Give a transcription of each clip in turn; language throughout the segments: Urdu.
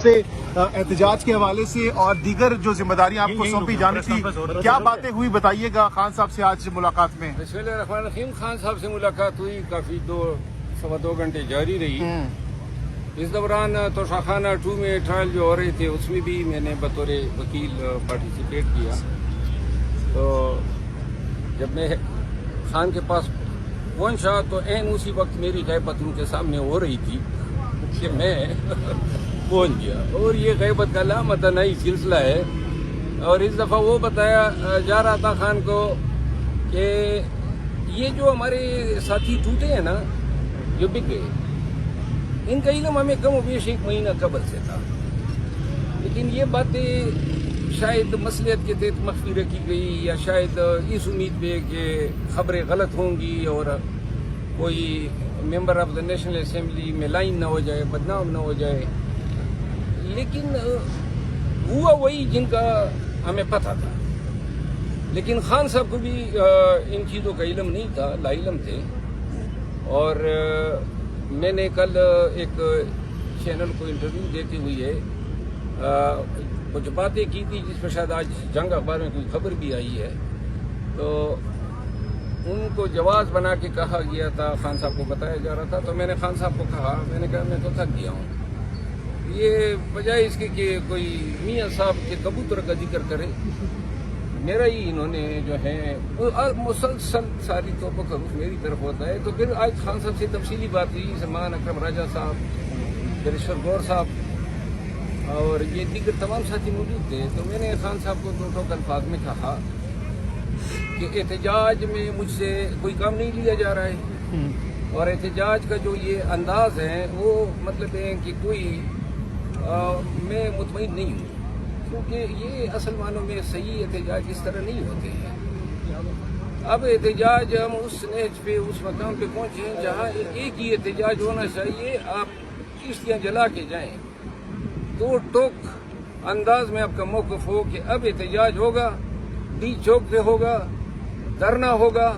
سے احتجاج کے حوالے سے اور دیگر جو ذمہ داریاں آپ کو سونپی جانی تھی، کیا باتیں ہوئی بتائیے گا خان صاحب سے آج ملاقات میں؟ بسم اللہ الرحمن الرحیم. خان صاحب سے ملاقات ہوئی، کافی 2 گھنٹے جاری رہی. اس دوران توشاخانہ 2 میں ٹرائل جو ہو رہے تھے اس میں بھی میں نے بطور وکیل پارٹیسپیٹ کیا. تو جب میں خان کے پاس پہنچا تو عین اسی وقت میری غیبت ان کے سامنے ہو رہی تھی کہ میں پہنچ گیا. اور یہ غیبت کا لامتناہی سلسلہ ہے. اور اس دفعہ وہ بتایا جا رہا تھا خان کو کہ یہ جو ہمارے ساتھی ٹوٹے ہیں نا، جو بک گئے، ان کا علم ہمیں کم و بیش 1 مہینہ قبل سے تھا. لیکن یہ باتیں شاید مصلحت کے تحت مخفی رکھی گئی، یا شاید اس امید پہ کہ خبریں غلط ہوں گی اور کوئی member of the national assembly میں لائن نہ ہو جائے، بدنام نہ ہو جائے. لیکن ہوا وہی جن کا ہمیں پتہ تھا. لیکن خان صاحب کو بھی ان چیزوں کا علم نہیں تھا، لا علم تھے. اور میں نے کل ایک چینل کو انٹرویو دیتے ہوئے کچھ باتیں کی تھی جس پر شاید آج جنگ اخبار میں کوئی خبر بھی آئی ہے. تو ان کو جواز بنا کے کہا گیا تھا، خان صاحب کو بتایا جا رہا تھا. تو میں نے خان صاحب کو کہا، میں نے کہا میں تو تھک گیا ہوں. یہ بجائے اس کے کہ کوئی میاں صاحب کے کبوتر کا ذکر کرے، میرا ہی انہوں نے جو ہے مسلسل ساری توپوں کا رخ میری طرف ہوتا ہے. تو پھر آج خان صاحب سے تفصیلی بات ہوئی، سلمان اکرم راجہ صاحب، گریشور گور صاحب اور یہ دیگر تمام ساتھی موجود تھے. تو میں نے خان صاحب کو 2 ٹوک الفاظ میں کہا کہ احتجاج میں مجھ سے کوئی کام نہیں لیا جا رہا ہے، اور احتجاج کا جو یہ انداز ہے وہ مطلب ہے کہ کوئی میں مطمئن نہیں ہوں، کیونکہ یہ اصل معنوں میں صحیح احتجاج اس طرح نہیں ہوتے ہیں. اب احتجاج ہم اس نہج پہ، اس مقام پہ پہنچے ہیں جہاں ایک ہی احتجاج ہونا چاہیے. آپ کشتیاں جلا کے جائیں، 2 ٹوک انداز میں آپ کا موقف ہو کہ اب احتجاج ہوگا، ڈی چوک پہ ہوگا، دھرنا ہوگا،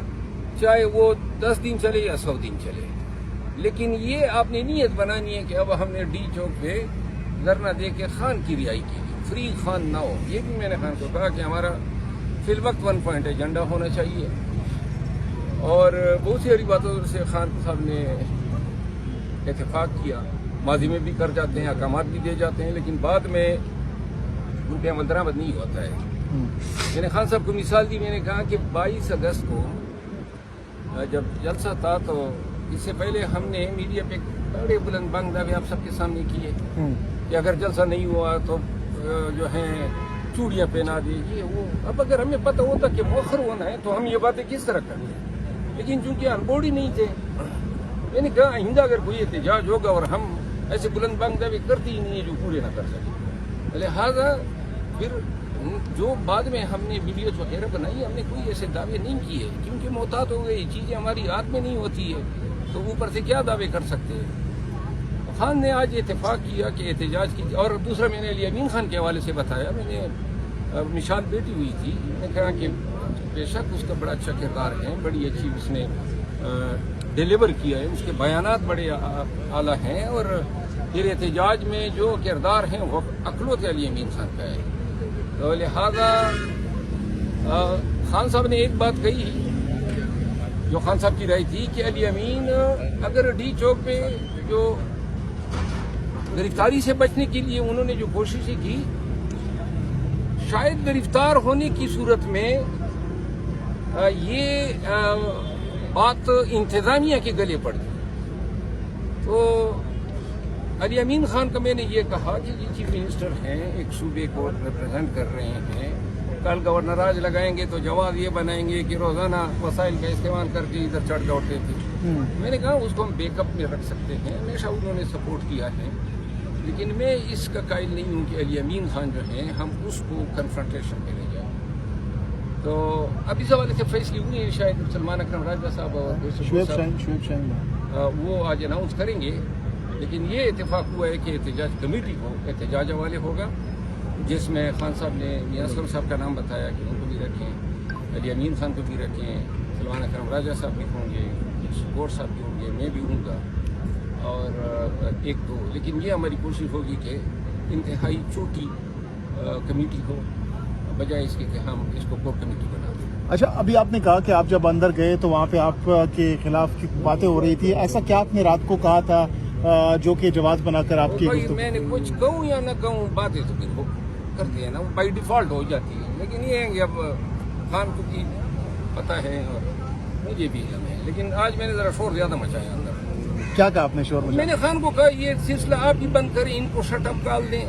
چاہے وہ 10 دن چلے یا 100 دن چلے. لیکن یہ آپ نے نیت بنانی ہے کہ اب ہم نے ڈی چوک پہ دھرنا دے کے خان کی رہائی کی، فری خان نہ ہو. یہ بھی میں نے خان کو کہا کہ ہمارا فی الوقت 1 پوائنٹ ایجنڈا ہونا چاہیے. اور بہت سی باتوں سے خان صاحب نے اتفاق کیا. ماضی میں بھی کر جاتے ہیں، احکامات بھی دے جاتے ہیں، لیکن بعد میں ان پہ عمل درآمد نہیں ہوتا ہے. میں نے خان صاحب کو مثال دی. میں نے کہا کہ 22 اگست کو جب جلسہ تھا تو اس سے پہلے ہم نے میڈیا پہ بڑے بلند بانگ دعوے آپ سب کے سامنے کیے کہ اگر جلسہ نہیں ہوا تو جو ہیں چوڑیاں پہنا دی، یہ وہ. اب اگر ہمیں پتہ ہوتا کہ مؤخر ہونا ہے تو ہم یہ باتیں کس طرح کرتے ہیں. لیکن چونکہ انبورڈ ہی نہیں تھے، میں نے کہا آئندہ اگر کوئی احتجاج ہوگا اور ہم ایسے بلند بانگ دعوے کرتے ہی نہیں ہیں جو پورے نہ کر سکیں، لہٰذا پھر جو بعد میں ہم نے ویڈیوز وغیرہ بنائی، ہم نے کوئی ایسے دعوے نہیں کیے کیونکہ محتاط ہو گئی. چیزیں ہماری ہاتھ میں نہیں ہوتی ہے تو اوپر سے کیا دعوے کر سکتے ہیں. خان نے آج اتفاق کیا کہ احتجاج کی. اور دوسرا میں نے علی امین خان کے حوالے سے بتایا. میں نے نشان بیٹی ہوئی تھی، میں نے کہا کہ بے شک اس کا بڑا اچھا کردار ہے، بڑی اچھی اس نے ڈیلیور کیا ہے، اس کے بیانات بڑے اعلیٰ ہیں. اور پھر احتجاج میں جو کردار ہیں وہ اکلوت علی امین خان کا ہے. تو لہذا خان صاحب نے ایک بات کہی جو خان صاحب کی رائے تھی کہ علی امین اگر ڈی چوک پہ جو گرفتاری سے بچنے کے لیے انہوں نے جو کوششیں کی، شاید گرفتار ہونے کی صورت میں یہ بات انتظامیہ کے گلے پڑ گئی. تو علی امین خان کا میں نے یہ کہا کہ یہ چیف منسٹر ہیں، ایک صوبے کو ریپرزینٹ کر رہے ہیں، کل گورنر آج لگائیں گے تو جواز یہ بنائیں گے کہ روزانہ وسائل کا استعمال کر کے ادھر چڑھ دوڑتے تھے. میں نے کہا اس کو ہم بیک اپ میں رکھ سکتے ہیں، ہمیشہ انہوں نے سپورٹ کیا ہے. لیکن میں اس کا قائل نہیں ہوں کہ علی امین خان جو ہیں ہم اس کو کنفرنٹیشن میں لے جائیں. تو اب اس حوالے سے فیصلے ہوئے ہیں، شاید سلمان اکرم راجہ صاحب اور وہ آج اناؤنس کریں گے. لیکن یہ اتفاق ہوا ہے کہ احتجاج کمیٹی کو احتجاج حوالے ہوگا، جس میں خان صاحب نے میاں اسلم صاحب کا نام بتایا کہ ان کو بھی رکھیں، علی امین خان کو بھی رکھیں، سلمان اکرم راجہ صاحب بھی ہوں گے، گور صاحب بھی ہوں گے، میں بھی ہوں گا، اور 1-2. لیکن یہ ہماری کوشش ہوگی کہ انتہائی چھوٹی کمیٹی ہو بجائے اس کے کہ ہم اس کو کور کمیٹی بنا دیں. اچھا ابھی آپ نے کہا کہ آپ جب اندر گئے تو وہاں پہ آپ کے خلاف باتیں ہو رہی تھی, ایسا کیا آپ نے رات کو کہا تھا جو کہ جواز بنا کر آپ کی بھائی میں نے کچھ کہوں یا نہ کہوں, باتیں تو پھر وہ کرتے ہیں نا, وہ بائی ڈیفالٹ ہو جاتی ہے. لیکن یہ ہے کہ اب خان کو بھی پتہ ہے اور مجھے بھی علم ہے, لیکن آج میں نے ذرا شور زیادہ مچایا اندر. کیا کہا آپ نے شور میں نے خان کو کہا یہ سلسلہ آپ ہی بند کریں, ان کو شٹ اپ ڈال دیں.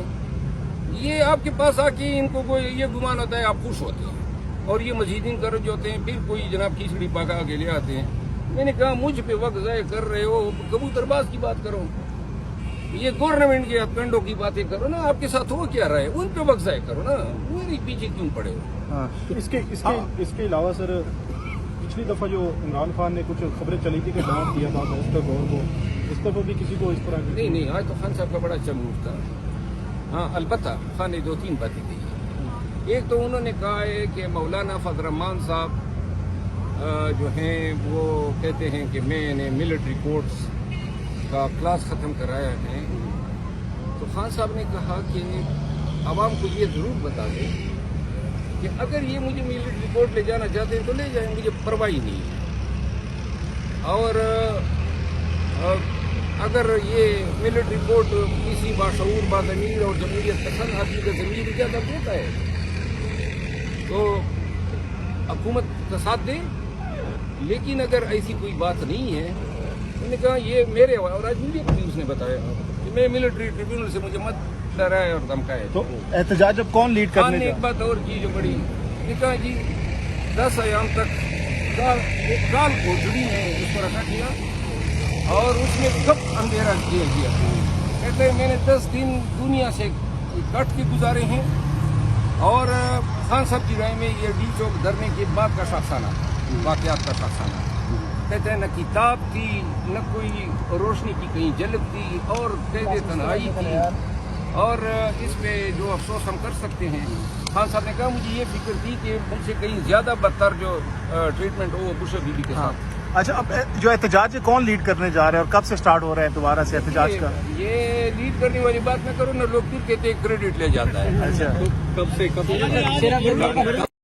یہ آپ کے پاس آ کے ان کو کوئی یہ گمان ہوتا ہے آپ خوش ہوتے ہیں اور یہ مزیدین قرض ہوتے ہیں, پھر کوئی جناب کھچڑی پکا کے لے آتے ہیں. میں نے کہا مجھ پہ وقت ضائع کر رہے ہو, کبوتر باز کی بات کرو, یہ گورنمنٹ کے پنڈوں کی باتیں کرو نا, آپ کے ساتھ ہو کیا رہا ہے ان پہ وقت ضائع کرو نا, میرے پیچھے کیوں پڑے ہو. اس کے علاوہ سر پچھلی دفعہ جو عمران خان نے کچھ خبریں چلی تھی کہ ڈانٹ دیا تھا بیرسٹر گور کو, اس طرح بھی کسی کو اس طرح نہیں آج تو خان صاحب کا بڑا اچھا موڈ تھا. ہاں البتہ خان نے 2-3 باتیں کہی. ایک تو انہوں نے کہا ہے کہ مولانا فضل الرحمان صاحب جو ہیں وہ کہتے ہیں کہ میں نے ملٹری کورٹس کا کلاس ختم کرایا ہے. تو خان صاحب نے کہا کہ عوام کو یہ ضرور بتا دیں کہ اگر یہ مجھے ملٹری کورٹ لے جانا چاہتے ہیں تو لے جائیں, مجھے پرواہ نہیں ہے. اور اگر یہ ملٹری کورٹ کسی باشعور باضمیر اور جمہوریت پسند آدمی کا ضمیر اجازت دیتا ہے تو حکومت کا ساتھ دیں. لیکن اگر ایسی کوئی بات نہیں ہے, میں نے کہا یہ میرے اور آج مجھے بھی اس نے بتایا کہ میں ملٹری ٹریبیونل سے مجھے مت ڈرائے اور دھمکائے. تو احتجاج اب کون لیڈ خان کرنے نے کا؟ ایک بات اور کی جو بڑی, نے کہا جی 10 ایام تک کال کو جڑی ہے اس کو رکھا گیا اور اس میں کب اندھیرا کیا گیا. کہتے ہیں میں نے 10 دن دنیا سے کٹ کے گزارے ہیں اور خان صاحب کی رائے میں یہ ڈی چوک دھرنے کے بعد کا شاخسانہ واقعات کا شاخسانہ. کہتے ہیں نہ کتاب تھی نہ کوئی روشنی کی کہیں جھلک تھی اور قید تنہائی تھی, اور اس پہ جو افسوس ہم کر سکتے ہیں. خان صاحب نے کہا مجھے یہ فکر تھی کہ مجھ سے کہیں زیادہ بدتر جو ٹریٹمنٹ ہو وہ بش بی بی کے ساتھ. اچھا اب جو احتجاج ہے کون لیڈ کرنے جا رہے ہیں اور کب سے سٹارٹ ہو رہا ہے دوبارہ سے احتجاج کا؟ یہ لیڈ کرنے والی بات نہ کرو نا, لوگ پھر کہتے ہیں کریڈٹ لے جاتا ہے. اچھا کب سے